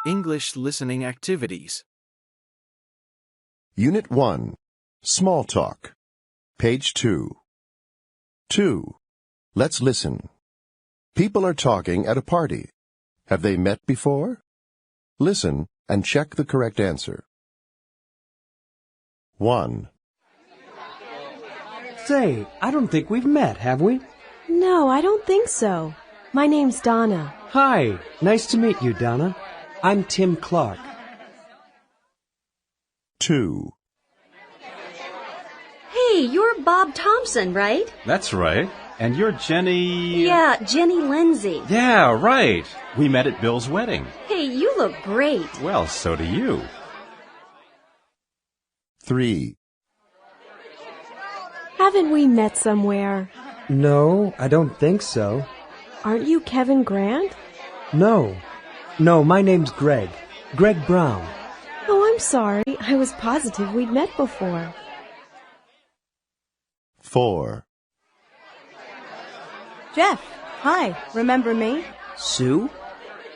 English listening activities. Unit 1. Small Talk. Page 2. 2. Let's listen. People are talking at a party. Have they met before? Listen and check the correct answer. 1. Say, I don't think we've met, have we? No, I don't think so. My name's Donna. Hi, nice to meet you, Donna. I'm Tim Clark. 2. Hey, you're Bob Thompson, right? That's right. And you're Jenny... Yeah, Jenny Lindsay. Yeah, right. We met at Bill's wedding. Hey, you look great. Well, so do you. 3. Haven't we met somewhere? No, I don't think so. Aren't you Kevin Grant? No, my name's Greg. Greg Brown. Oh, I'm sorry. I was positive we'd met before. 4. Jeff, hi, remember me? Sue?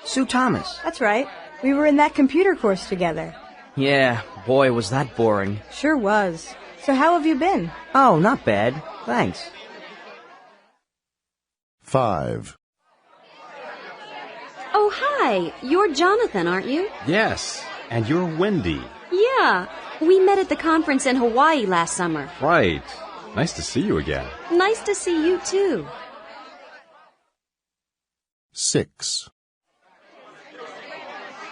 Sue Thomas. That's right. We were in that computer course together. Yeah, boy, was that boring. Sure was. So how have you been? Oh, not bad. Thanks. 5. Oh, hi. You're Jonathan, aren't you? Yes. And you're Wendy. Yeah. We met at the conference in Hawaii last summer. Right. Nice to see you again. Nice to see you, too. 6.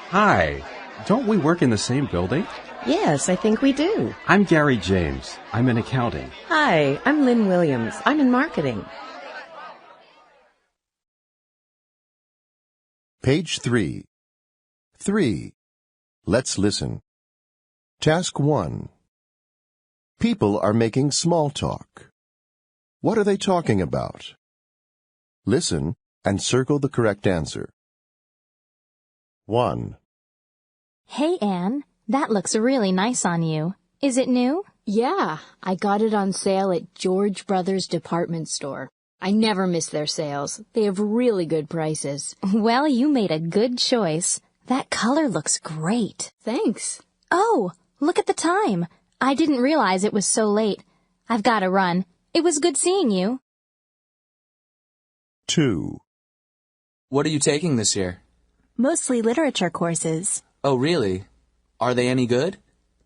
Hi. Don't we work in the same building? Yes, I think we do. I'm Gary James. I'm in accounting. Hi, I'm Lynn Williams. I'm in marketing. Page 3. 3. Let's listen. Task 1. People are making small talk. What are they talking about? Listen and circle the correct answer. 1. Hey, Anne, that looks really nice on you. Is it new? Yeah, I got it on sale at George Brothers Department Store. I never miss their sales. They have really good prices. Well, you made a good choice. That color looks great. Thanks. Oh, look at the time. I didn't realize it was so late. I've got to run. It was good seeing you. 2. What are you taking this year? Mostly literature courses. Oh, really? Are they any good?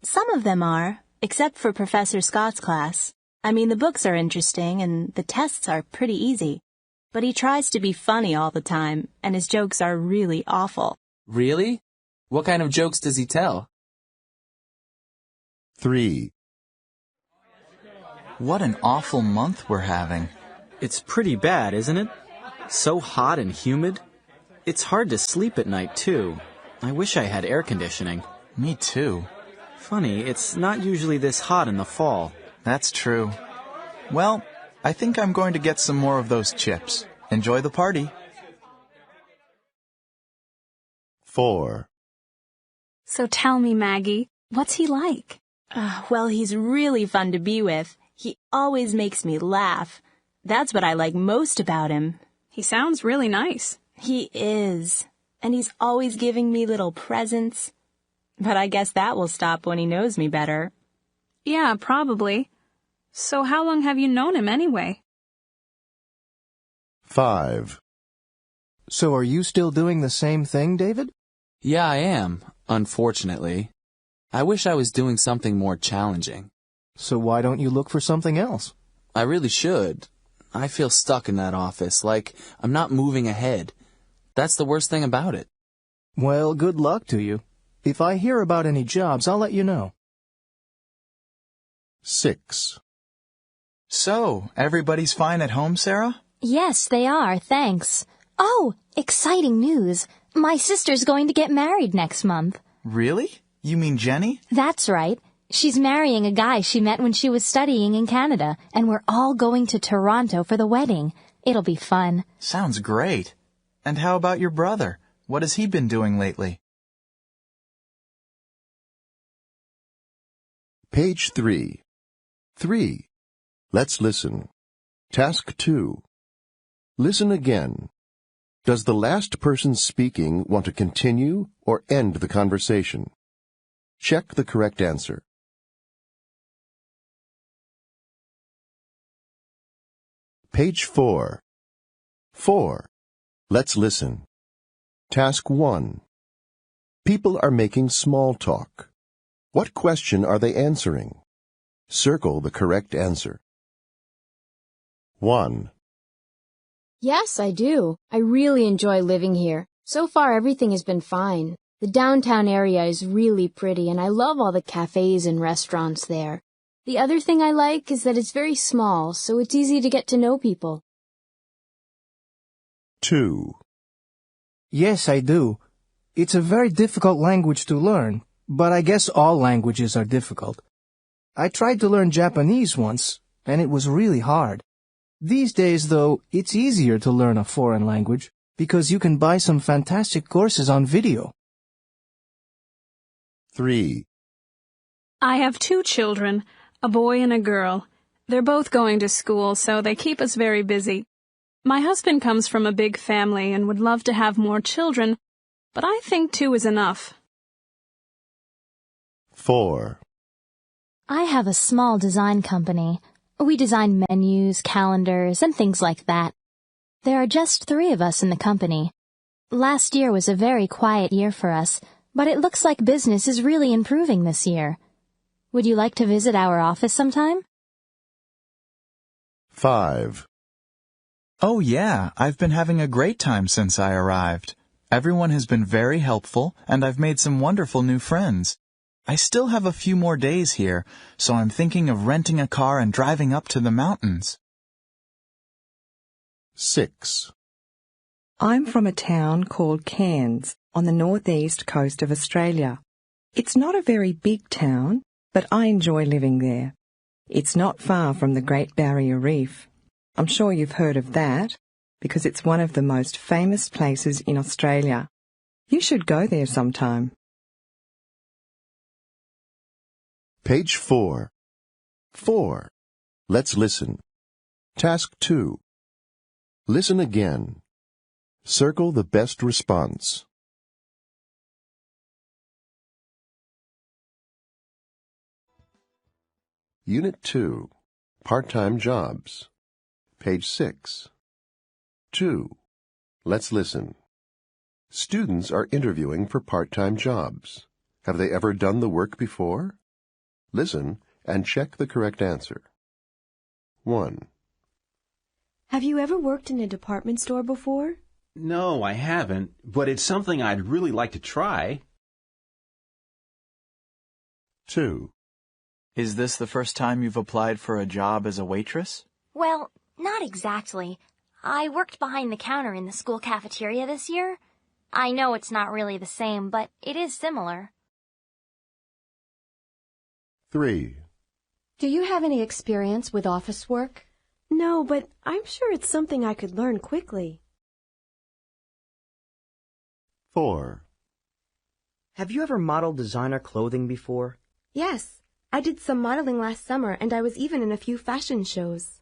Some of them are, except for Professor Scott's class. I mean, the books are interesting and the tests are pretty easy. But he tries to be funny all the time, and his jokes are really awful. Really? What kind of jokes does he tell? 3. What an awful month we're having. It's pretty bad, isn't it? So hot and humid. It's hard to sleep at night, too. I wish I had air conditioning. Me too. Funny, it's not usually this hot in the fall. That's true. Well, I think I'm going to get some more of those chips. Enjoy the party. 4. So tell me, Maggie, what's he like? Well, he's really fun to be with. He always makes me laugh. That's what I like most about him. He sounds really nice. He is. And he's always giving me little presents. But I guess that will stop when he knows me better. Yeah, probably. So how long have you known him anyway? 5. So are you still doing the same thing, David? Yeah, I am, unfortunately. I wish I was doing something more challenging. So why don't you look for something else? I really should. I feel stuck in that office, like I'm not moving ahead. That's the worst thing about it. Well, good luck to you. If I hear about any jobs, I'll let you know. 6. So, everybody's fine at home, Sarah? Yes, they are, thanks. Oh, exciting news. My sister's going to get married next month. Really? You mean Jenny? That's right. She's marrying a guy she met when she was studying in Canada, and we're all going to Toronto for the wedding. It'll be fun. Sounds great. And how about your brother? What has he been doing lately? Page 3. 3. Let's listen. Task 2. Listen again. Does the last person speaking want to continue or end the conversation? Check the correct answer. Page 4. 4. Let's listen. Task 1. People are making small talk. What question are they answering? Circle the correct answer. 1. Yes, I do. I really enjoy living here. So far, everything has been fine. The downtown area is really pretty, and I love all the cafes and restaurants there. The other thing I like is that it's very small, so it's easy to get to know people. 2. Yes, I do. It's a very difficult language to learn, but I guess all languages are difficult. I tried to learn Japanese once, and it was really hard. These days, though, it's easier to learn a foreign language because you can buy some fantastic courses on video. 3. I have 2 children, a boy and a girl. They're both going to school, so they keep us very busy. My husband comes from a big family and would love to have more children, but I think 2 is enough. 4. I have a small design company. We design menus, calendars, and things like that. There are just 3 of us in the company. Last year was a very quiet year for us, but it looks like business is really improving this year. Would you like to visit our office sometime? 5. Oh yeah, I've been having a great time since I arrived. Everyone has been very helpful, and I've made some wonderful new friends. I still have a few more days here, so I'm thinking of renting a car and driving up to the mountains. 6. I'm from a town called Cairns on the northeast coast of Australia. It's not a very big town, but I enjoy living there. It's not far from the Great Barrier Reef. I'm sure you've heard of that, because it's one of the most famous places in Australia. You should go there sometime. Page 4. 4. Let's listen. Task 2. Listen again. Circle the best response. Unit 2. Part-time jobs. Page 6. 2. Let's listen. Students are interviewing for part-time jobs. Have they ever done the work before? Listen and check the correct answer. 1. Have you ever worked in a department store before? No, I haven't, but it's something I'd really like to try. 2. Is this the first time you've applied for a job as a waitress? Well, not exactly. I worked behind the counter in the school cafeteria this year. I know it's not really the same, but it is similar. 3. Do you have any experience with office work? No, but I'm sure it's something I could learn quickly. 4. Have you ever modeled designer clothing before? Yes, I did some modeling last summer, and I was even in a few fashion shows.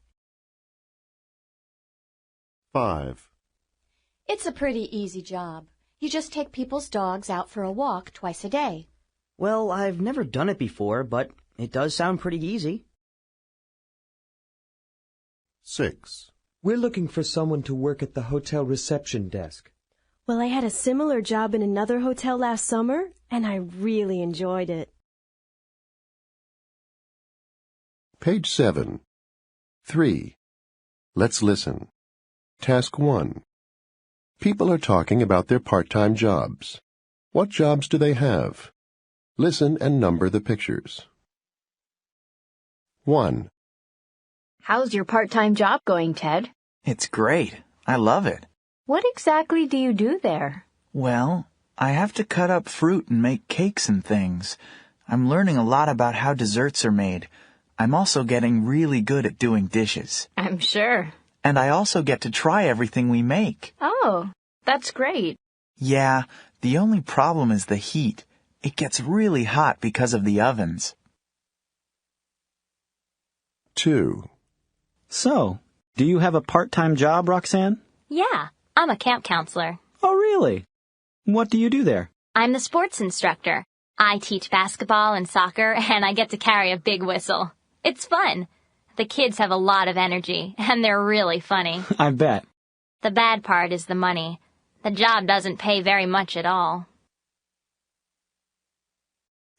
5. It's a pretty easy job. You just take people's dogs out for a walk twice a day. Well, I've never done it before, but it does sound pretty easy. 6. We're looking for someone to work at the hotel reception desk. Well, I had a similar job in another hotel last summer, and I really enjoyed it. Page 7. 3. Let's listen. Task 1. People are talking about their part-time jobs. What jobs do they have? Listen and number the pictures. 1. How's your part-time job going, Ted? It's great. I love it. What exactly do you do there? Well, I have to cut up fruit and make cakes and things. I'm learning a lot about how desserts are made. I'm also getting really good at doing dishes. I'm sure. And I also get to try everything we make. Oh, that's great. Yeah, the only problem is the heat. It gets really hot because of the ovens. 2. So, do you have a part-time job, Roxanne? Yeah, I'm a camp counselor. Oh, really? What do you do there? I'm the sports instructor. I teach basketball and soccer, and I get to carry a big whistle. It's fun. The kids have a lot of energy, and they're really funny. I bet. The bad part is the money. The job doesn't pay very much at all.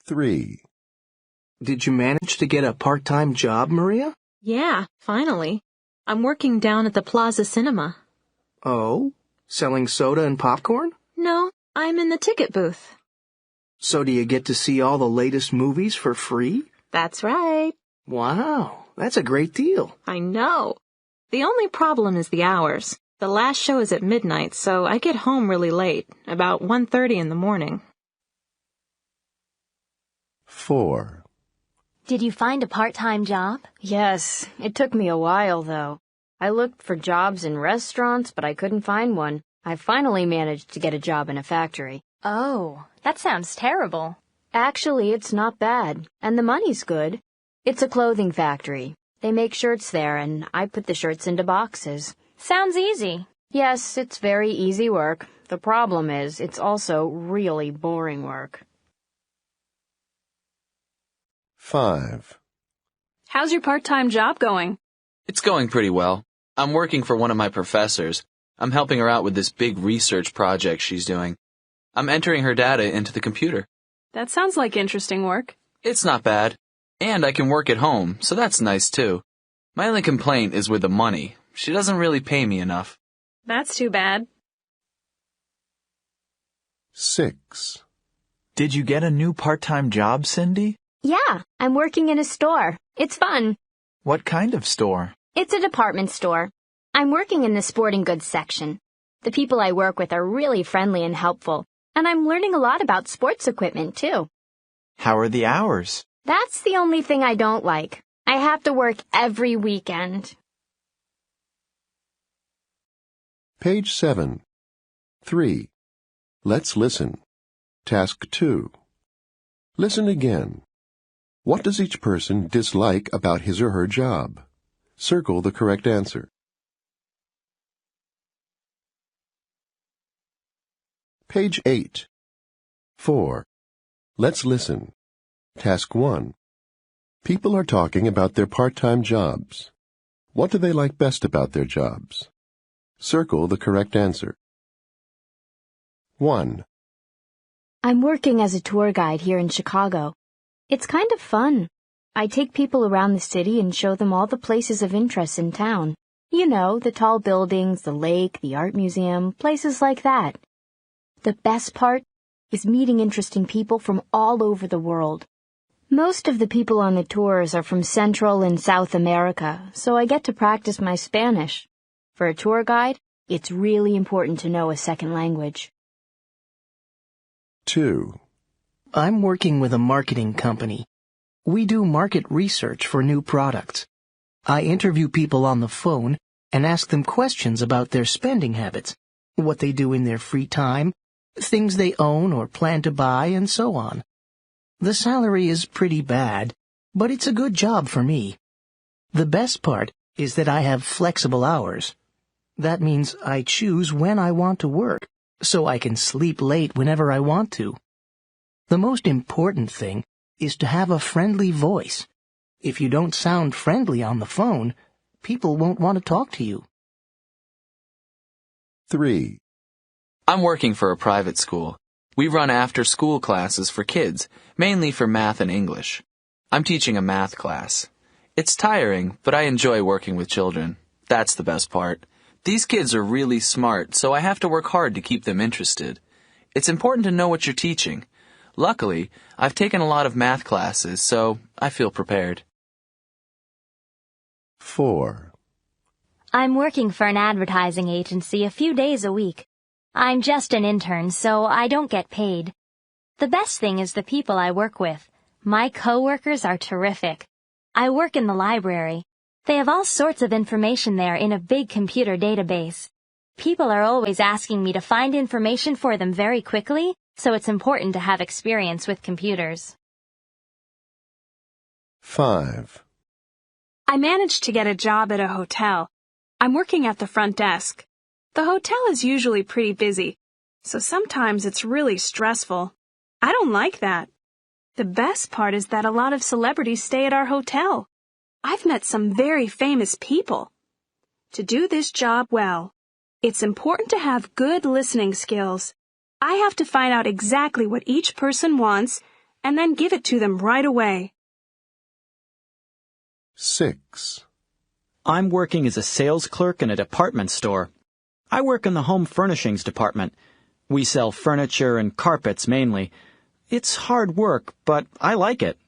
3. Did you manage to get a part-time job, Maria? Yeah, finally. I'm working down at the Plaza Cinema. Oh? Selling soda and popcorn? No, I'm in the ticket booth. So do you get to see all the latest movies for free? That's right. Wow, that's a great deal. I know. The only problem is the hours. The last show is at midnight, so I get home really late, about 1:30 in the morning. 4. Did you find a part-time job? Yes, it took me a while, though. I looked for jobs in restaurants, but I couldn't find one. I finally managed to get a job in a factory. Oh, that sounds terrible. Actually, it's not bad, and the money's good. It's a clothing factory. They make shirts there, and I put the shirts into boxes. Sounds easy. Yes, it's very easy work. The problem is, it's also really boring work. 5. How's your part-time job going? It's going pretty well. I'm working for one of my professors. I'm helping her out with this big research project she's doing. I'm entering her data into the computer. That sounds like interesting work. It's not bad. And I can work at home, so that's nice too. My only complaint is with the money. She doesn't really pay me enough. That's too bad. 6. Did you get a new part-time job, Cindy? Yeah, I'm working in a store. It's fun. What kind of store? It's a department store. I'm working in the sporting goods section. The people I work with are really friendly and helpful, and I'm learning a lot about sports equipment, too. How are the hours? That's the only thing I don't like. I have to work every weekend. Page 7. 3. Let's listen. Task 2. Listen again. What does each person dislike about his or her job? Circle the correct answer. Page 8. 4. Let's listen. Task 1. People are talking about their part-time jobs. What do they like best about their jobs? Circle the correct answer. 1. I'm working as a tour guide here in Chicago. It's kind of fun. I take people around the city and show them all the places of interest in town. You know, the tall buildings, the lake, the art museum, places like that. The best part is meeting interesting people from all over the world. Most of the people on the tours are from Central and South America, so I get to practice my Spanish. For a tour guide, it's really important to know a second language. 2. I'm working with a marketing company. We do market research for new products. I interview people on the phone and ask them questions about their spending habits, what they do in their free time, things they own or plan to buy, and so on. The salary is pretty bad, but it's a good job for me. The best part is that I have flexible hours. That means I choose when I want to work, so I can sleep late whenever I want to. The most important thing is to have a friendly voice. If you don't sound friendly on the phone, people won't want to talk to you. 3. I'm working for a private school. We run after-school classes for kids, mainly for math and English. I'm teaching a math class. It's tiring, but I enjoy working with children. That's the best part. These kids are really smart, so I have to work hard to keep them interested. It's important to know what you're teaching. Luckily, I've taken a lot of math classes, so I feel prepared. 4. I'm working for an advertising agency a few days a week. I'm just an intern, so I don't get paid. The best thing is the people I work with. My coworkers are terrific. I work in the library. They have all sorts of information there in a big computer database. People are always asking me to find information for them very quickly, so it's important to have experience with computers. 5. I managed to get a job at a hotel. I'm working at the front desk. The hotel is usually pretty busy, so sometimes it's really stressful. I don't like that. The best part is that a lot of celebrities stay at our hotel. I've met some very famous people. To do this job well, it's important to have good listening skills. I have to find out exactly what each person wants and then give it to them right away. 6. I'm working as a sales clerk in a department store. I work in the home furnishings department. We sell furniture and carpets mainly. It's hard work, but I like it.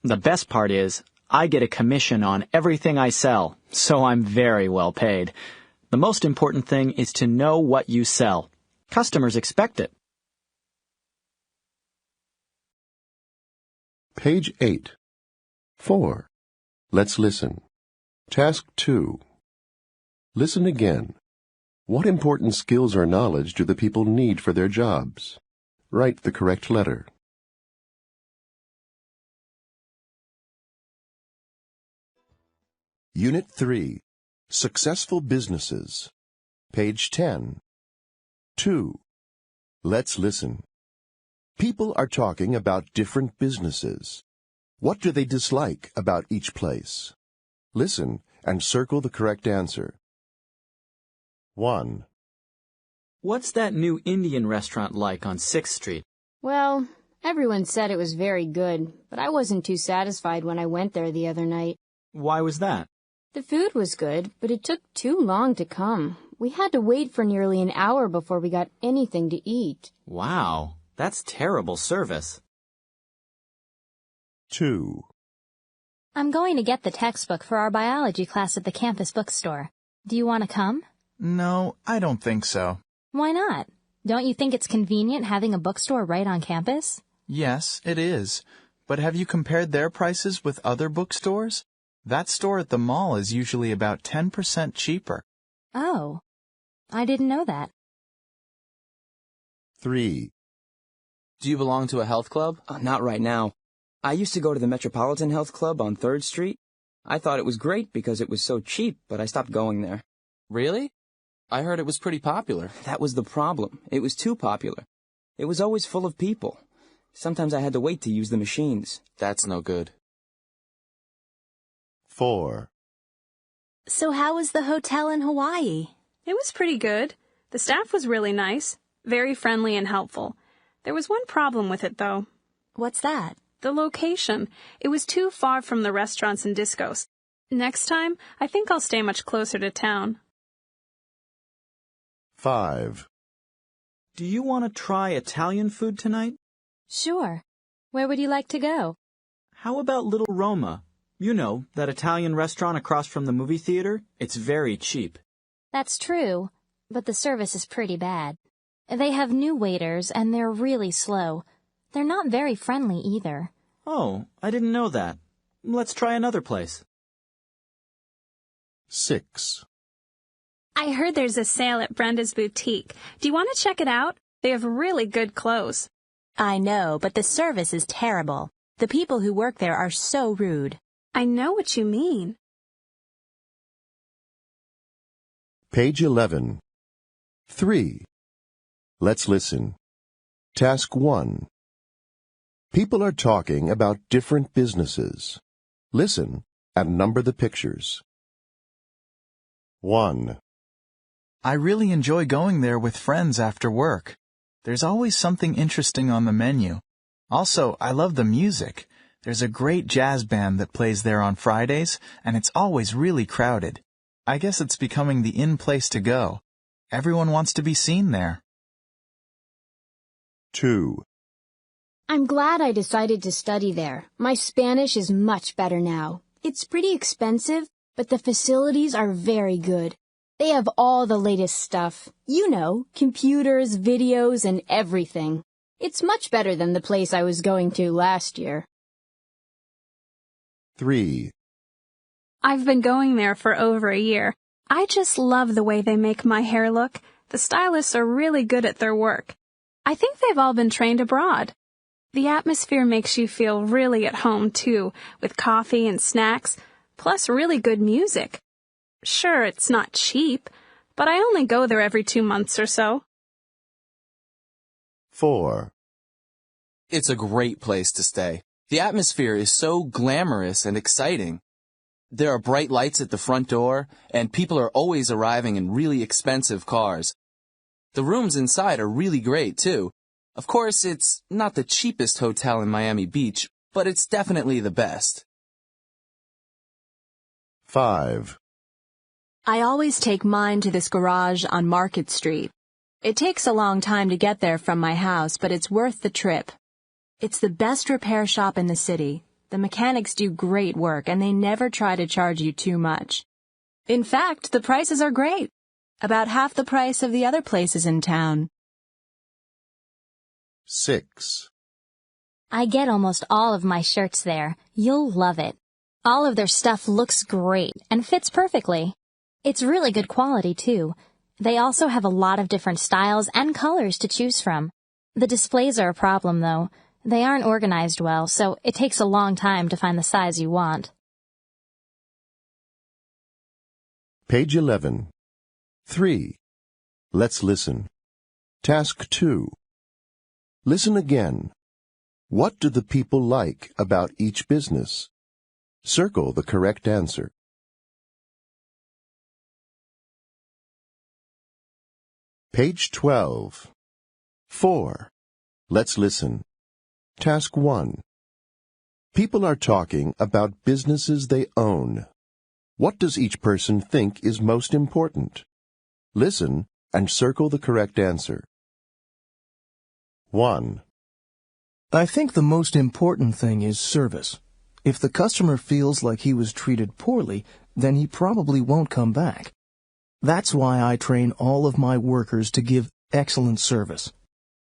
The best part is, I get a commission on everything I sell, so I'm very well paid. The most important thing is to know what you sell. Customers expect it. Page 8. 4. Let's listen. Task 2. Listen again. What important skills or knowledge do the people need for their jobs? Write the correct letter. Unit 3. Successful Businesses. Page 10. 2. Let's listen. People are talking about different businesses. What do they dislike about each place? Listen and circle the correct answer. 1. What's that new Indian restaurant like on 6th Street? Well, everyone said it was very good, but I wasn't too satisfied when I went there the other night. Why was that? The food was good, but it took too long to come. We had to wait for nearly an hour before we got anything to eat. Wow, that's terrible service. 2. I'm going to get the textbook for our biology class at the campus bookstore. Do you want to come? No, I don't think so. Why not? Don't you think it's convenient having a bookstore right on campus? Yes, it is. But have you compared their prices with other bookstores? That store at the mall is usually about 10% cheaper. Oh, I didn't know that. 3. Do you belong to a health club? Not right now. I used to go to the Metropolitan Health Club on 3rd Street. I thought it was great because it was so cheap, but I stopped going there. Really? I heard it was pretty popular. That was the problem. It was too popular. It was always full of people. Sometimes I had to wait to use the machines. That's no good. 4. So how was the hotel in Hawaii? It was pretty good. The staff was really nice, very friendly and helpful. There was one problem with it, though. What's that? The location. It was too far from the restaurants and discos. Next time, I think I'll stay much closer to town. 5. Do you want to try Italian food tonight? Sure. Where would you like to go? How about Little Roma? You know, that Italian restaurant across from the movie theater? It's very cheap. That's true, but the service is pretty bad. They have new waiters, and they're really slow. They're not very friendly either. Oh, I didn't know that. Let's try another place. 6. I heard there's a sale at Brenda's boutique. Do you want to check it out? They have really good clothes. I know, but the service is terrible. The people who work there are so rude. I know what you mean. Page 11. 3. Let's listen. Task 1. People are talking about different businesses. Listen and number the pictures. 1. I really enjoy going there with friends after work. There's always something interesting on the menu. Also, I love the music. There's a great jazz band that plays there on Fridays, and it's always really crowded. I guess it's becoming the in place to go. Everyone wants to be seen there. 2. I'm glad I decided to study there. My Spanish is much better now. It's pretty expensive, but the facilities are very good. They have all the latest stuff. You know, computers, videos, and everything. It's much better than the place I was going to last year. 3. I've been going there for over a year. I just love the way they make my hair look. The stylists are really good at their work. I think they've all been trained abroad. The atmosphere makes you feel really at home, too, with coffee and snacks, plus really good music. Sure, it's not cheap, but I only go there every 2 months or so. 4. It's a great place to stay. The atmosphere is so glamorous and exciting. There are bright lights at the front door, and people are always arriving in really expensive cars. The rooms inside are really great, too. Of course, it's not the cheapest hotel in Miami Beach, but it's definitely the best. 5. I always take mine to this garage on Market Street. It takes a long time to get there from my house, but it's worth the trip. It's the best repair shop in the city. The mechanics do great work, and they never try to charge you too much. In fact, the prices are great. About half the price of the other places in town. 6. I get almost all of my shirts there. You'll love it. All of their stuff looks great and fits perfectly. It's really good quality, too. They also have a lot of different styles and colors to choose from. The displays are a problem, though. They aren't organized well, so it takes a long time to find the size you want. Page 11. 3. Let's listen. Task 2. Listen again. What do the people like about each business? Circle the correct answer. Page 12. 4. Let's listen. Task 1. People are talking about businesses they own. What does each person think is most important? Listen and circle the correct answer. 1. I think the most important thing is service. If the customer feels like he was treated poorly, then he probably won't come back. That's why I train all of my workers to give excellent service.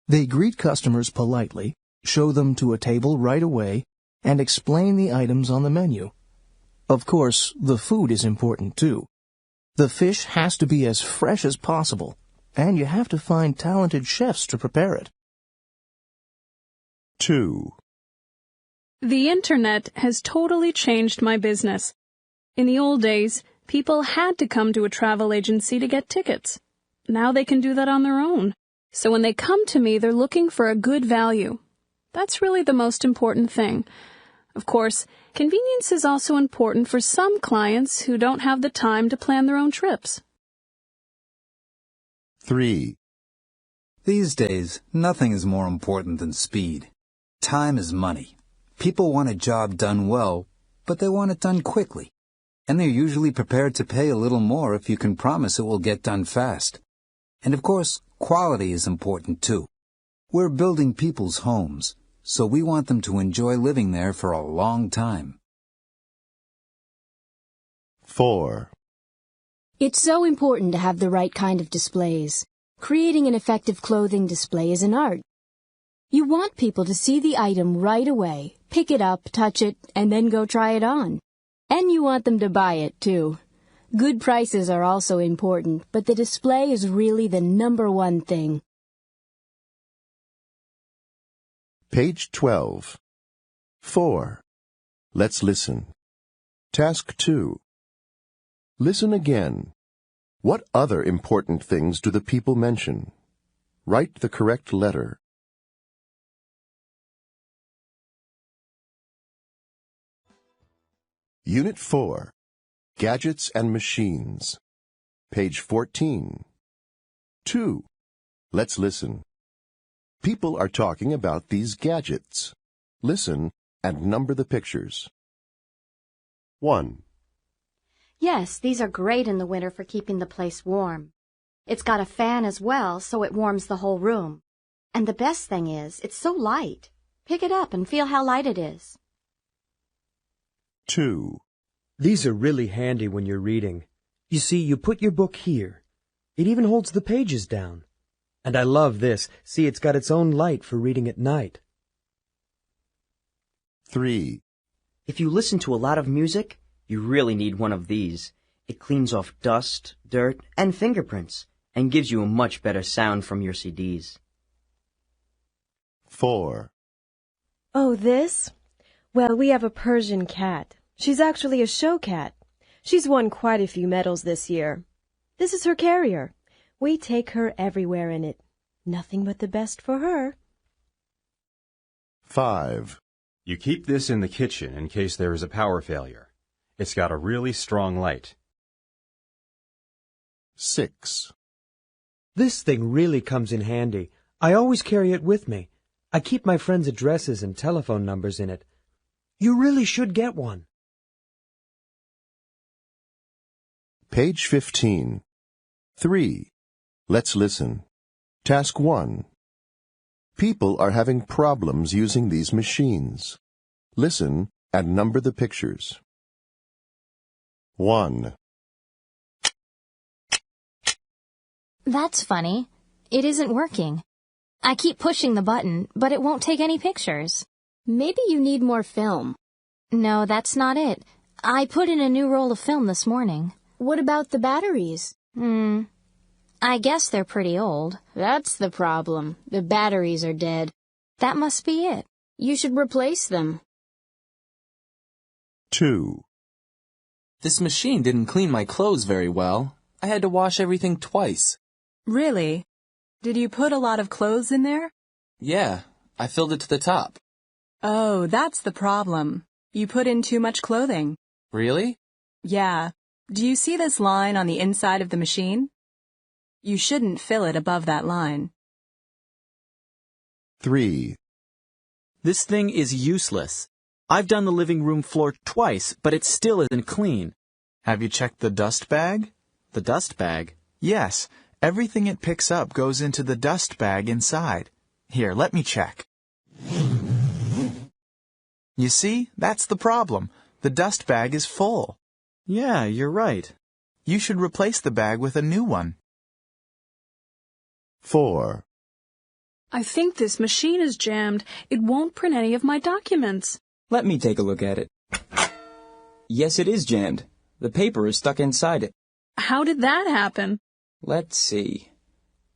They greet customers politely, show them to a table right away, and explain the items on the menu. Of course, the food is important too. The fish has to be as fresh as possible, and you have to find talented chefs to prepare it. 2. The internet has totally changed my business. In the old days, people had to come to a travel agency to get tickets. Now they can do that on their own. So when they come to me, they're looking for a good value. That's really the most important thing. Of course, convenience is also important for some clients who don't have the time to plan their own trips. 3. These days, nothing is more important than speed. Time is money. People want a job done well, but they want it done quickly. And they're usually prepared to pay a little more if you can promise it will get done fast. And of course, quality is important too. We're building people's homes, so we want them to enjoy living there for a long time. 4. It's so important to have the right kind of displays. Creating an effective clothing display is an art. You want people to see the item right away, pick it up, touch it, and then go try it on. And you want them to buy it, too. Good prices are also important, but the display is really the #1 thing. Page 12. 4. Let's listen. Task 2. Listen again. What other important things do the people mention? Write the correct letter. Unit 4. Gadgets and Machines. Page 14. 2. Let's listen. People are talking about these gadgets. Listen and number the pictures. 1. Yes, these are great in the winter for keeping the place warm. It's got a fan as well, so it warms the whole room. And the best thing is, it's so light. Pick it up and feel how light it is. 2. These are really handy when you're reading. You see, you put your book here. It even holds the pages down. And I love this. See, it's got its own light for reading at night. 3. If you listen to a lot of music, you really need one of these. It cleans off dust, dirt, and fingerprints, and gives you a much better sound from your CDs. 4. Oh, this? Well, we have a Persian cat. She's actually a show cat. She's won quite a few medals this year. This is her carrier. We take her everywhere in it. Nothing but the best for her. 5. You keep this in the kitchen in case there is a power failure. It's got a really strong light. 6. This thing really comes in handy. I always carry it with me. I keep my friends' addresses and telephone numbers in it. You really should get one. Page 15. 3. Let's listen. Task 1. People are having problems using these machines. Listen and number the pictures. 1. That's funny. It isn't working. I keep pushing the button, but it won't take any pictures. Maybe you need more film. No, that's not it. I put in a new roll of film this morning. What about the batteries? I guess they're pretty old. That's the problem. The batteries are dead. That must be it. You should replace them. 2. This machine didn't clean my clothes very well. I had to wash everything twice. Really? Did you put a lot of clothes in there? Yeah, I filled it to the top. Oh, that's the problem. You put in too much clothing. Really? Yeah. Do you see this line on the inside of the machine? You shouldn't fill it above that line. 3. This thing is useless. I've done the living room floor twice, but it still isn't clean. Have you checked the dust bag? The dust bag? Yes. Everything it picks up goes into the dust bag inside. Here, let me check. You see, that's the problem. The dust bag is full. Yeah, you're right. You should replace the bag with a new one. 4. I think this machine is jammed. It won't print any of my documents. Let me take a look at it. Yes, it is jammed. The paper is stuck inside it. How did that happen? Let's see.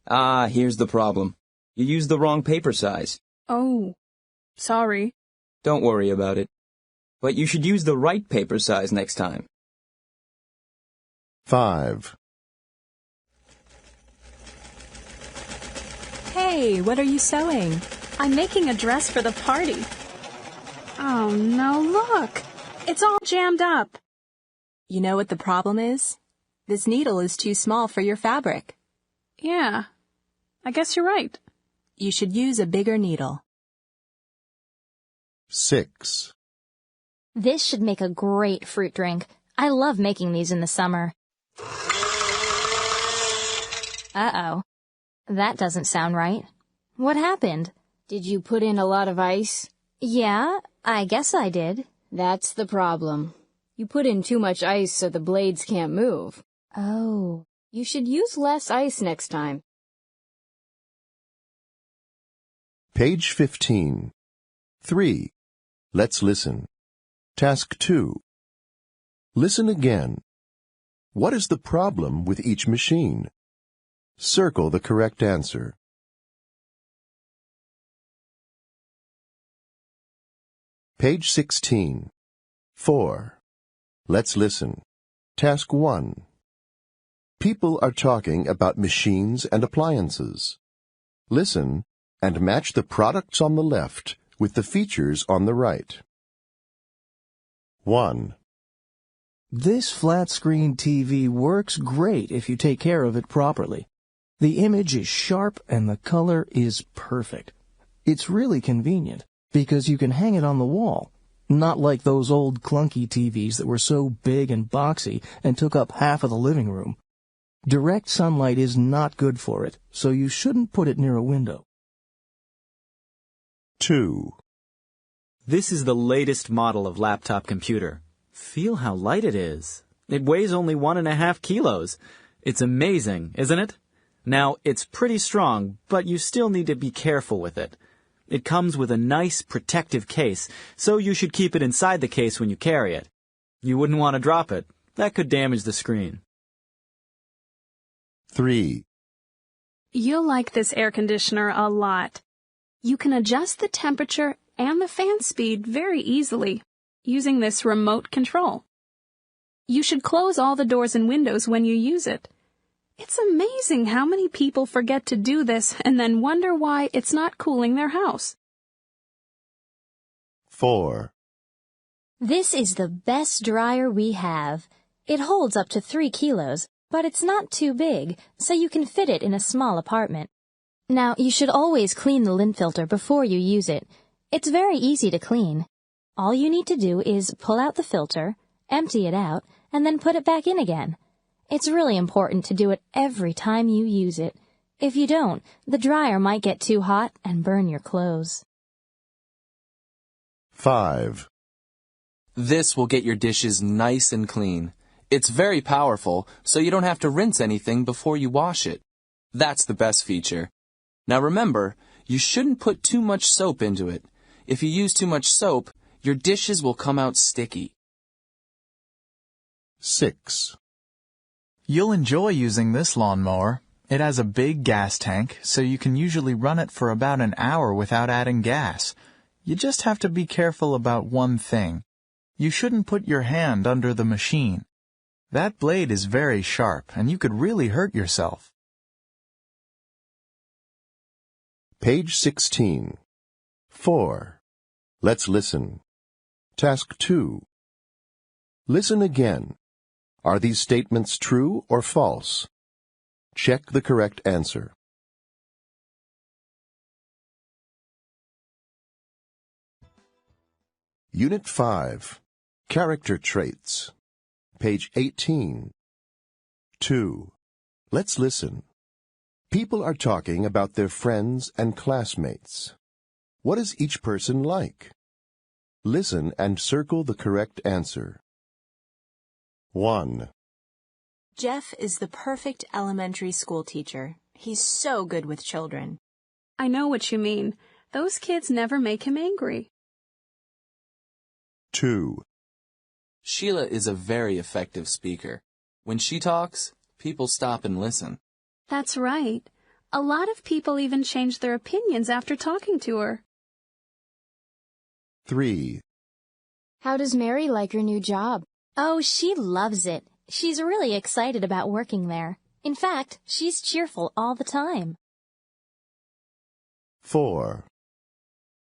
Here's the problem. You used the wrong paper size. Oh, sorry. Don't worry about it. But you should use the right paper size next time. 5. Hey, what are you sewing? I'm making a dress for the party. Oh no, look! It's all jammed up. You know what the problem is? This needle is too small for your fabric. Yeah, I guess you're right. You should use a bigger needle. 6. This should make a great fruit drink. I love making these in the summer. Uh-oh. That doesn't sound right. What happened? Did you put in a lot of ice? Yeah, I guess I did. That's the problem. You put in too much ice so the blades can't move. Oh. You should use less ice next time. Page 15. 3. Let's listen. Task 2. Listen again. What is the problem with each machine? Circle the correct answer. Page 16. 4. Let's listen. Task 1. People are talking about machines and appliances. Listen and match the products on the left with the features on the right. 1. This flat-screen TV works great if you take care of it properly. The image is sharp and the color is perfect. It's really convenient because you can hang it on the wall, not like those old clunky TVs that were so big and boxy and took up half of the living room. Direct sunlight is not good for it, so you shouldn't put it near a window. 2. This is the latest model of laptop computer. Feel how light it is. It weighs only 1.5 kilos. It's amazing, isn't it? Now, it's pretty strong, but you still need to be careful with it. It comes with a nice protective case, so you should keep it inside the case when you carry it. You wouldn't want to drop it. That could damage the screen. 3. You'll like this air conditioner a lot. You can adjust the temperature and the fan speed very easily using this remote control. You should close all the doors and windows when you use it. It's amazing how many people forget to do this and then wonder why it's not cooling their house. 4. This is the best dryer we have. It holds up to 3 kilos, but it's not too big, so you can fit it in a small apartment. Now, you should always clean the lint filter before you use it. It's very easy to clean. All you need to do is pull out the filter, empty it out, and then put it back in again. It's really important to do it every time you use it. If you don't, the dryer might get too hot and burn your clothes. 5. This will get your dishes nice and clean. It's very powerful, so you don't have to rinse anything before you wash it. That's the best feature. Now remember, you shouldn't put too much soap into it. If you use too much soap, your dishes will come out sticky. 6. You'll enjoy using this lawnmower. It has a big gas tank, so you can usually run it for about an hour without adding gas. You just have to be careful about one thing. You shouldn't put your hand under the machine. That blade is very sharp, and you could really hurt yourself. Page 16. 4. Let's listen. Task 2. Listen again. Are these statements true or false? Check the correct answer. Unit 5. Character Traits. Page 18. 2. Let's listen. People are talking about their friends and classmates. What is each person like? Listen and circle the correct answer. 1. Jeff is the perfect elementary school teacher. He's so good with children. I know what you mean. Those kids never make him angry. 2. Sheila is a very effective speaker. When she talks, people stop and listen. That's right. A lot of people even change their opinions after talking to her. 3. How does Mary like her new job? Oh, she loves it. She's really excited about working there. In fact, she's cheerful all the time. 4.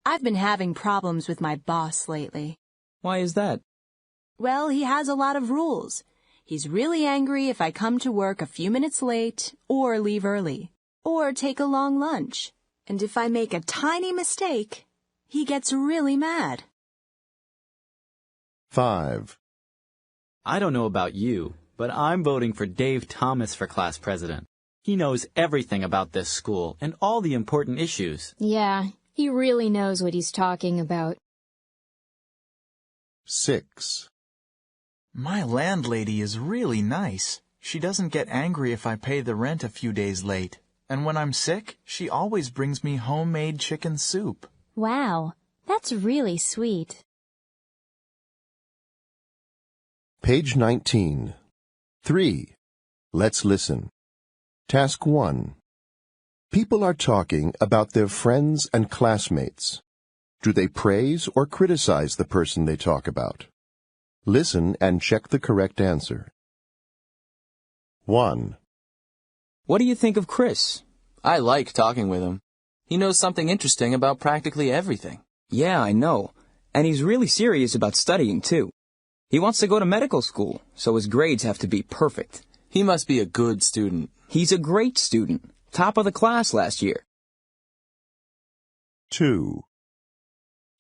I've been having problems with my boss lately. Why is that? Well, he has a lot of rules. He's really angry if I come to work a few minutes late, or leave early, or take a long lunch. And if I make a tiny mistake, he gets really mad. 5. I don't know about you, but I'm voting for Dave Thomas for class president. He knows everything about this school and all the important issues. Yeah, he really knows what he's talking about. 6. My landlady is really nice. She doesn't get angry if I pay the rent a few days late. And when I'm sick, she always brings me homemade chicken soup. Wow, that's really sweet. Page 19. 3. Let's listen. Task 1. People are talking about their friends and classmates. Do they praise or criticize the person they talk about? Listen and check the correct answer. 1. What do you think of Chris? I like talking with him. He knows something interesting about practically everything. Yeah, I know. And he's really serious about studying, too. He wants to go to medical school, so his grades have to be perfect. He must be a good student. He's a great student. Top of the class last year. 2.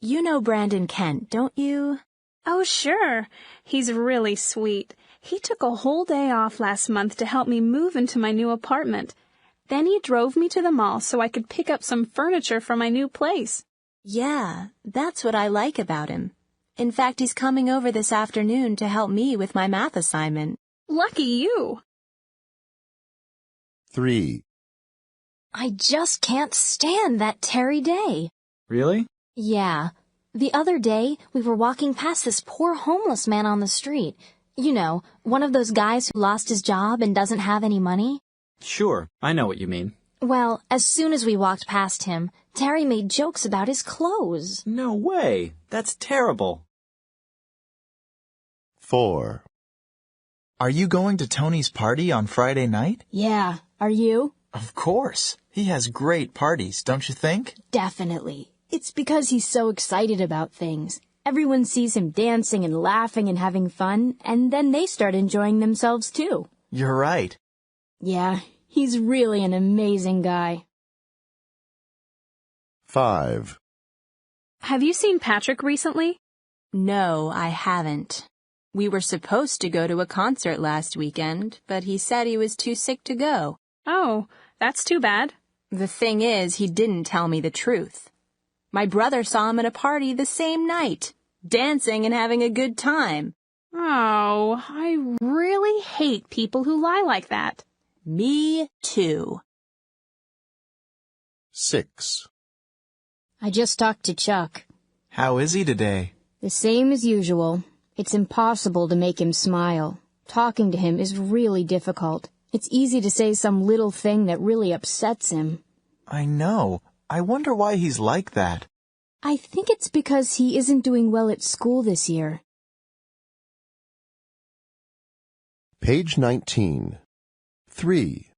You know Brandon Kent, don't you? Oh, sure. He's really sweet. He took a whole day off last month to help me move into my new apartment. Then he drove me to the mall so I could pick up some furniture for my new place. Yeah, that's what I like about him. In fact, he's coming over this afternoon to help me with my math assignment. Lucky you. 3. I just can't stand that Terry Day. Really? Yeah. The other day, we were walking past this poor homeless man on the street. You know, one of those guys who lost his job and doesn't have any money. Sure, I know what you mean. Well, as soon as we walked past him, Terry made jokes about his clothes. No way. That's terrible. 4. Are you going to Tony's party on Friday night? Yeah, are you? Of course. He has great parties, don't you think? Definitely. It's because he's so excited about things. Everyone sees him dancing and laughing and having fun, and then they start enjoying themselves too. You're right. Yeah, he's really an amazing guy. 5. Have you seen Patrick recently? No, I haven't. We were supposed to go to a concert last weekend, but he said he was too sick to go. Oh, that's too bad. The thing is, he didn't tell me the truth. My brother saw him at a party the same night, dancing and having a good time. Oh, I really hate people who lie like that. Me too. 6. I just talked to Chuck. How is he today? The same as usual. It's impossible to make him smile. Talking to him is really difficult. It's easy to say some little thing that really upsets him. I know. I wonder why he's like that. I think it's because he isn't doing well at school this year. Page 19. 3.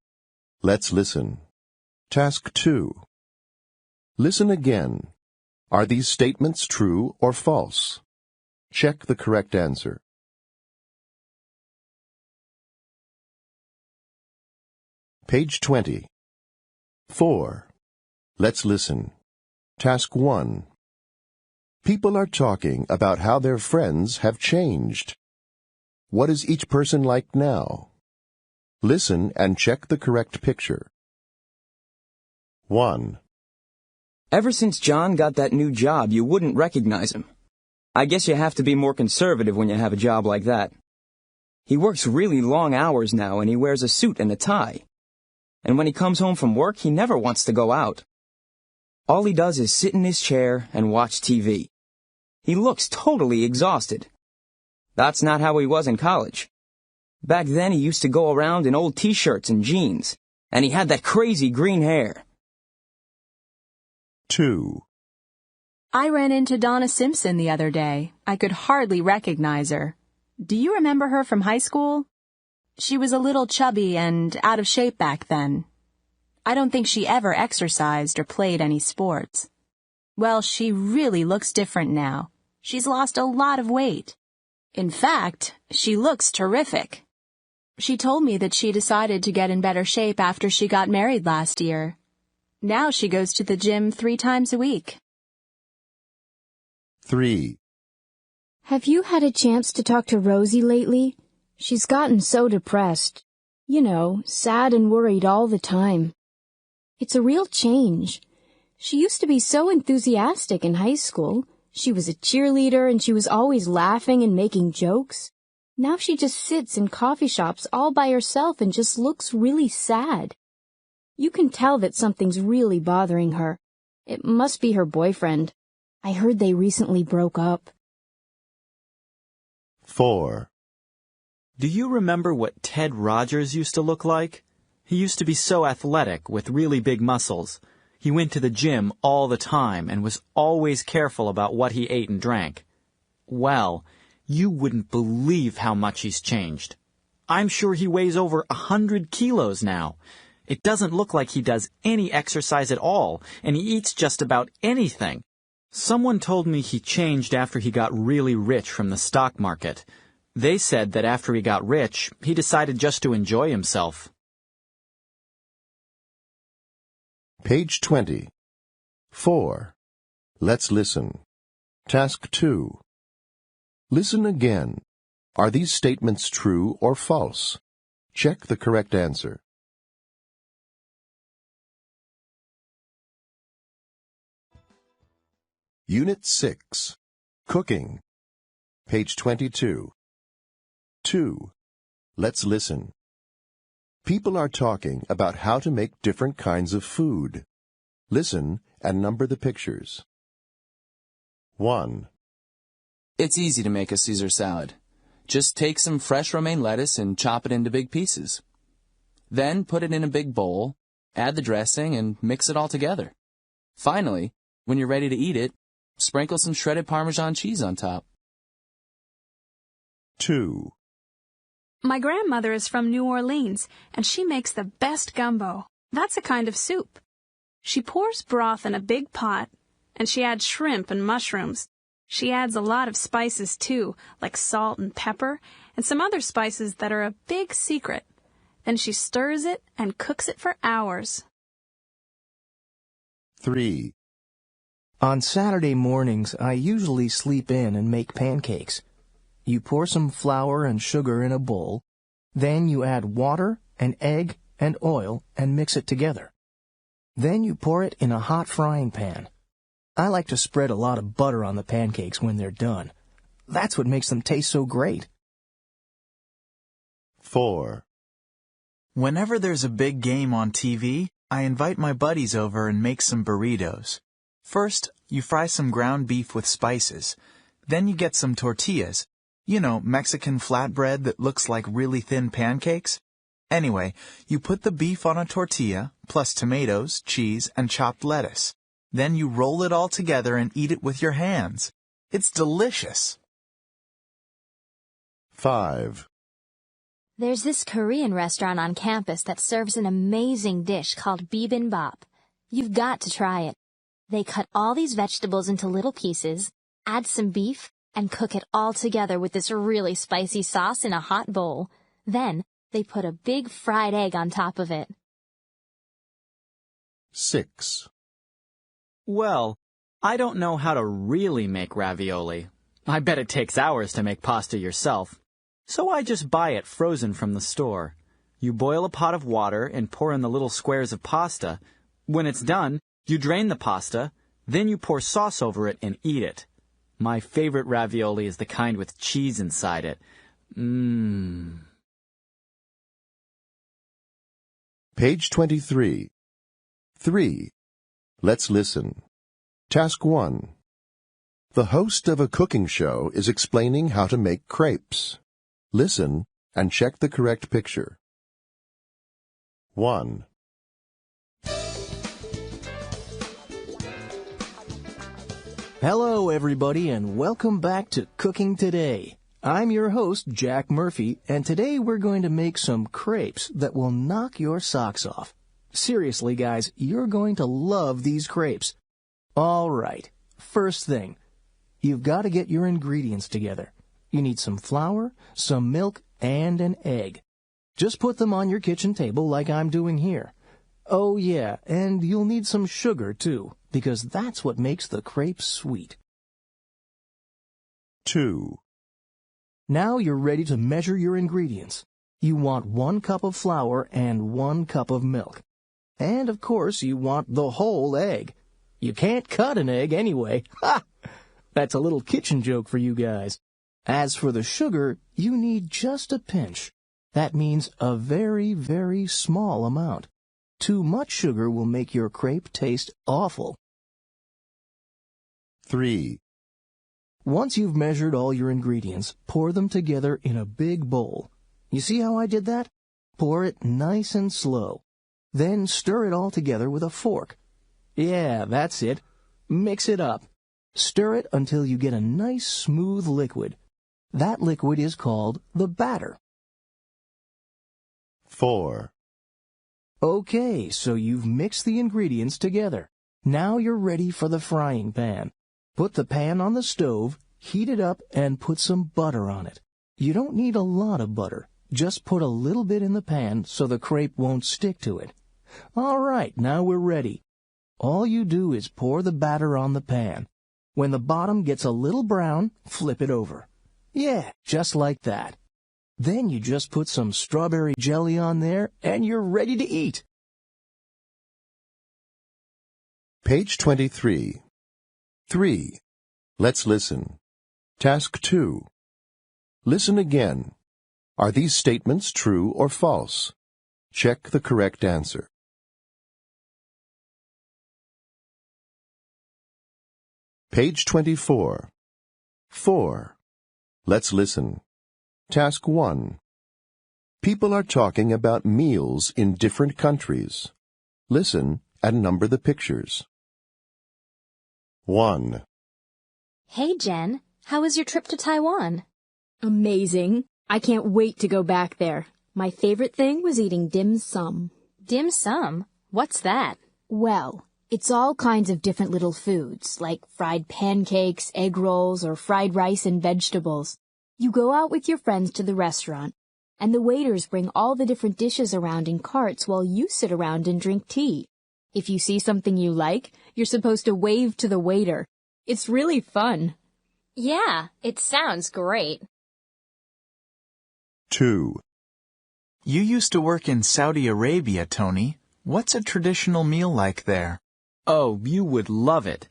Let's listen. Task 2. Listen again. Are these statements true or false? Check the correct answer. Page 20. 4. Let's listen. Task 1. People are talking about how their friends have changed. What is each person like now? Listen and check the correct picture. 1. Ever since John got that new job, you wouldn't recognize him. I guess you have to be more conservative when you have a job like that. He works really long hours now, and he wears a suit and a tie. And when he comes home from work, he never wants to go out. All he does is sit in his chair and watch TV. He looks totally exhausted. That's not how he was in college. Back then, he used to go around in old t-shirts and jeans, and he had that crazy green hair. 2. I ran into Donna Simpson the other day. I could hardly recognize her. Do you remember her from high school? She was a little chubby and out of shape back then. I don't think she ever exercised or played any sports. Well, she really looks different now. She's lost a lot of weight. In fact, she looks terrific. She told me that she decided to get in better shape after she got married last year. Now she goes to the gym 3 times a week. 3. Have you had a chance to talk to Rosie lately? She's gotten so depressed. You know, sad and worried all the time. It's a real change. She used to be so enthusiastic in high school. She was a cheerleader and she was always laughing and making jokes. Now she just sits in coffee shops all by herself and just looks really sad. You can tell that something's really bothering her. It must be her boyfriend. I heard they recently broke up. 4. Do you remember what Ted Rogers used to look like? He used to be so athletic with really big muscles. He went to the gym all the time and was always careful about what he ate and drank. Well, you wouldn't believe how much he's changed. I'm sure he weighs over 100 kilos now. It doesn't look like he does any exercise at all, and he eats just about anything. Someone told me he changed after he got really rich from the stock market. They said that after he got rich, he decided just to enjoy himself. Page 20. 4. Let's listen. Task 2. Listen again. Are these statements true or false? Check the correct answer. Unit 6. Cooking. Page 22. 2. Let's listen. People are talking about how to make different kinds of food. Listen and number the pictures. 1. It's easy to make a Caesar salad. Just take some fresh romaine lettuce and chop it into big pieces. Then put it in a big bowl, add the dressing, and mix it all together. Finally, when you're ready to eat it, sprinkle some shredded Parmesan cheese on top. 2. My grandmother is from New Orleans, and she makes the best gumbo. That's a kind of soup. She pours broth in a big pot, and she adds shrimp and mushrooms. She adds a lot of spices, too, like salt and pepper, and some other spices that are a big secret. Then she stirs it and cooks it for hours. 3. On Saturday mornings, I usually sleep in and make pancakes. You pour some flour and sugar in a bowl. Then you add water, an egg, and oil and mix it together. Then you pour it in a hot frying pan. I like to spread a lot of butter on the pancakes when they're done. That's what makes them taste so great. 4. Whenever there's a big game on TV, I invite my buddies over and make some burritos. First, you fry some ground beef with spices. Then you get some tortillas. You know, Mexican flatbread that looks like really thin pancakes? Anyway, you put the beef on a tortilla, plus tomatoes, cheese, and chopped lettuce. Then you roll it all together and eat it with your hands. It's delicious. 5. There's this Korean restaurant on campus that serves an amazing dish called bibimbap. You've got to try it. They cut all these vegetables into little pieces, add some beef, and cook it all together with this really spicy sauce in a hot bowl. Then, they put a big fried egg on top of it. 6. Well, I don't know how to really make ravioli. I bet it takes hours to make pasta yourself. So I just buy it frozen from the store. You boil a pot of water and pour in the little squares of pasta. When it's done, you drain the pasta, then you pour sauce over it and eat it. My favorite ravioli is the kind with cheese inside it. Page 23. 3. Let's listen. Task 1. The host of a cooking show is explaining how to make crepes. Listen and check the correct picture. 1. Hello, everybody, and welcome back to Cooking Today. I'm your host, Jack Murphy, and today we're going to make some crepes that will knock your socks off. Seriously, guys, you're going to love these crepes. All right, first thing, you've got to get your ingredients together. You need some flour, some milk, and an egg. Just put them on your kitchen table like I'm doing here. Oh, yeah, and you'll need some sugar, too, because that's what makes the crepes sweet. 2. Now you're ready to measure your ingredients. You want 1 cup of flour and 1 cup of milk. And, of course, you want the whole egg. You can't cut an egg anyway. Ha! That's a little kitchen joke for you guys. As for the sugar, you need just a pinch. That means a very, very small amount. Too much sugar will make your crepe taste awful. 3. Once you've measured all your ingredients, pour them together in a big bowl. You see how I did that? Pour it nice and slow. Then stir it all together with a fork. Yeah, that's it. Mix it up. Stir it until you get a nice smooth liquid. That liquid is called the batter. 4. Okay, so you've mixed the ingredients together. Now you're ready for the frying pan. Put the pan on the stove, heat it up, and put some butter on it. You don't need a lot of butter. Just put a little bit in the pan so the crepe won't stick to it. All right, now we're ready. All you do is pour the batter on the pan. When the bottom gets a little brown, flip it over. Yeah, just like that. Then you just put some strawberry jelly on there, and you're ready to eat. Page 23. 3. Let's listen. Task 2. Listen again. Are these statements true or false? Check the correct answer. Page 24. 4. Let's listen. Task 1. People are talking about meals in different countries. Listen and number the pictures. 1. Hey, Jen, how was your trip to Taiwan? Amazing. I can't wait to go back there. My favorite thing was eating dim sum. Dim sum? What's that? Well, it's all kinds of different little foods, like fried pancakes, egg rolls, or fried rice and vegetables. You go out with your friends to the restaurant, and the waiters bring all the different dishes around in carts while you sit around and drink tea. If you see something you like, you're supposed to wave to the waiter. It's really fun. Yeah, it sounds great. 2. You used to work in Saudi Arabia, Tony. What's a traditional meal like there? Oh, you would love it.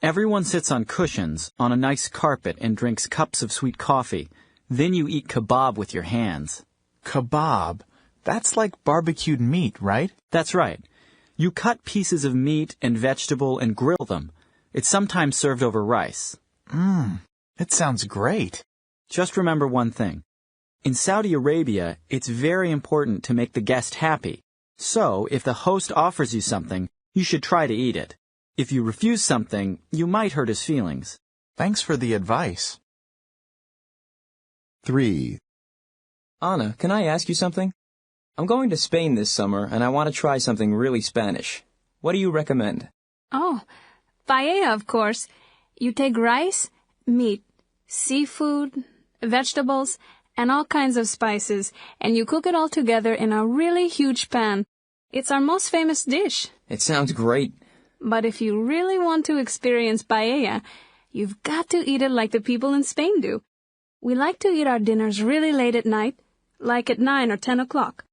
Everyone sits on cushions, on a nice carpet, and drinks cups of sweet coffee. Then you eat kebab with your hands. Kebab? That's like barbecued meat, right? That's right. You cut pieces of meat and vegetable and grill them. It's sometimes served over rice. It sounds great. Just remember one thing. In Saudi Arabia, it's very important to make the guest happy. So, if the host offers you something, you should try to eat it. If you refuse something, you might hurt his feelings. Thanks for the advice. 3. Anna, can I ask you something? I'm going to Spain this summer, and I want to try something really Spanish. What do you recommend? Oh, paella, of course. You take rice, meat, seafood, vegetables, and all kinds of spices, and you cook it all together in a really huge pan. It's our most famous dish. It sounds great. But if you really want to experience paella, you've got to eat it like the people in Spain do. We like to eat our dinners really late at night, like at 9 or 10 o'clock.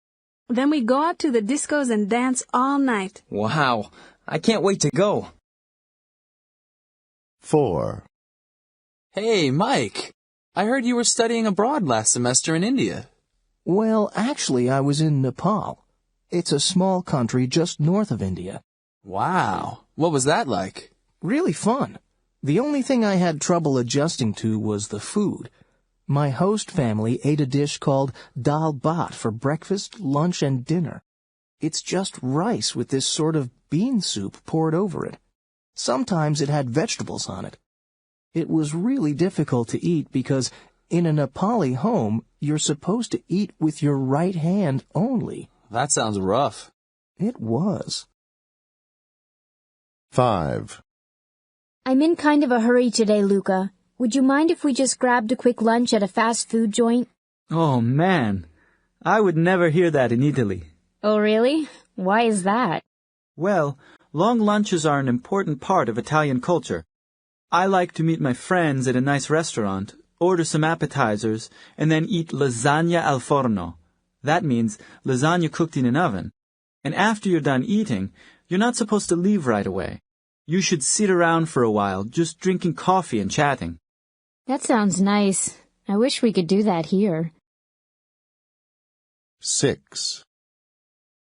Then we go out to the discos and dance all night. Wow, I can't wait to go. 4. Hey, Mike. I heard you were studying abroad last semester in India. Well, actually, I was in Nepal. It's a small country just north of India. Wow. What was that like? Really fun. The only thing I had trouble adjusting to was the food. My host family ate a dish called dal bhat for breakfast, lunch, and dinner. It's just rice with this sort of bean soup poured over it. Sometimes it had vegetables on it. It was really difficult to eat because in a Nepali home, you're supposed to eat with your right hand only. That sounds rough. It was. 5. I'm in kind of a hurry today, Luca. Would you mind if we just grabbed a quick lunch at a fast food joint? Oh, man. I would never hear that in Italy. Oh, really? Why is that? Well, long lunches are an important part of Italian culture. I like to meet my friends at a nice restaurant, order some appetizers, and then eat lasagna al forno. That means lasagna cooked in an oven. And after you're done eating, you're not supposed to leave right away. You should sit around for a while, just drinking coffee and chatting. That sounds nice. I wish we could do that here. 6.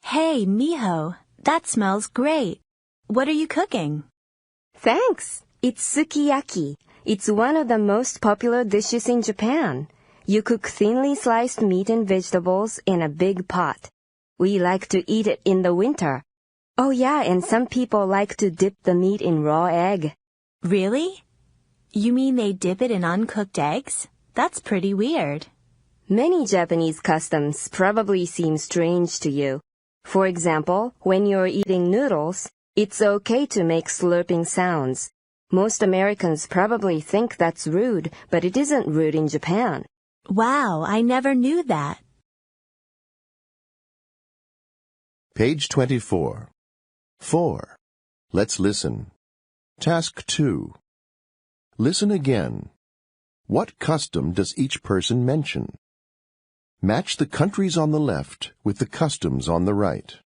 Hey, mijo, that smells great. What are you cooking? Thanks. It's sukiyaki. It's one of the most popular dishes in Japan. You cook thinly sliced meat and vegetables in a big pot. We like to eat it in the winter. Oh yeah, and some people like to dip the meat in raw egg. Really? You mean they dip it in uncooked eggs? That's pretty weird. Many Japanese customs probably seem strange to you. For example, when you're eating noodles, it's okay to make slurping sounds. Most Americans probably think that's rude, but it isn't rude in Japan. Wow, I never knew that. Page 24. 4. Let's listen. Task 2. Listen again. What custom does each person mention? Match the countries on the left with the customs on the right.